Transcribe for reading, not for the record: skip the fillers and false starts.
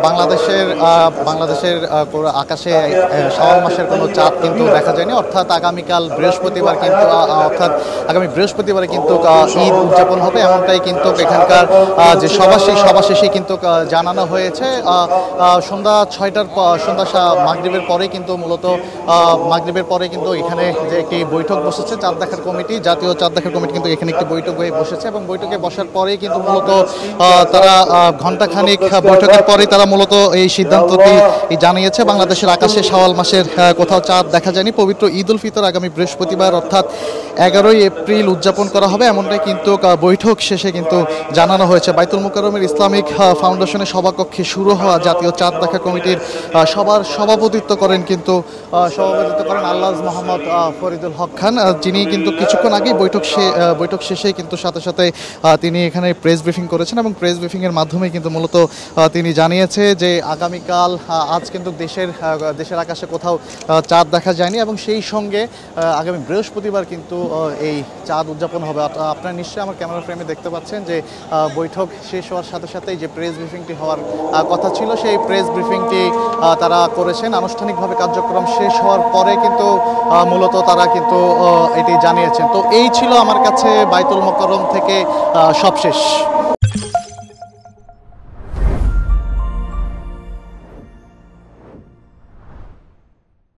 বাংলাদেশের বাংলাদেশের আকাশে শাওয়াল মাসের কোনো চাঁদ কিন্তু দেখা যায়নি, অর্থাৎ আগামীকাল বৃহস্পতিবার কিন্তু অর্থাৎ আগামী বৃহস্পতিবারে কিন্তু ঈদ উদযাপন হবে, এমনটাই কিন্তু এখানকার যে সভা সেই সভা শেষে কিন্তু জানানো হয়েছে। সন্ধ্যা 6টার মাগরিবের পরে কিন্তু মূলত মাগরিবের পরে কিন্তু এখানে যে একটি বৈঠক বসেছে চাঁদ দেখার কমিটি, জাতীয় চাঁদ দেখার কমিটি কিন্তু এখানে একটি বৈঠক হয়ে বসেছে এবং বৈঠকে বসার পরেই কিন্তু মূলত তারা ঘণ্টাখানিক বৈঠকের পরেই তারা মূলত এই সিদ্ধান্তটি জানিয়েছে। বাংলাদেশের আকাশে শাওয়াল মাসের কোথাও চাঁদ দেখা যায়নি। পবিত্র ঈদ উল ফিতর আগামী বৃহস্পতিবার অর্থাৎ 11ই এপ্রিল উদযাপন করা হবে, এমনটাই কিন্তু বৈঠক শেষে কিন্তু জানানো হয়েছে। বাইতুল মোকাররমের ইসলামিক ফাউন্ডেশনের সভাকক্ষে শুরু হওয়া জাতীয় চাঁদ দেখা কমিটির সবার সভাপতিত্ব করেন আল্লাজ মোহাম্মদ ফরিদুল হক খান, যিনি কিন্তু কিছুক্ষণ আগেই বৈঠক শেষে কিন্তু সাথে সাথে তিনি এখানে প্রেস ব্রিফিং করেছেন এবং প্রেস ব্রিফিংয়ের মাধ্যমে কিন্তু মূলত তিনি জানিয়েছে যে আগামীকাল আজ কিন্তু দেশের আকাশে কোথাও চাঁদ দেখা যায়নি এবং সেই সঙ্গে আগামী বৃহস্পতিবার কিন্তু এই চাঁদ উদযাপন হবে। আপনারা নিশ্চয়ই আমার ক্যামেরা ফ্রেমে দেখতে পাচ্ছেন যে বৈঠক শেষ হওয়ার সাথে সাথেই যে প্রেস ব্রিফিংটি হওয়ার কথা ছিল সেই প্রেস ব্রিফিংটি তারা করেছেন। আনুষ্ঠানিকভাবে কার্যক্রম শেষ হওয়ার পরে কিন্তু মূলত তারা কিন্তু এটি জানিয়েছেন। তো এই ছিল আমার কাছে বাইতুল মোকাররম থেকে সবশেষ।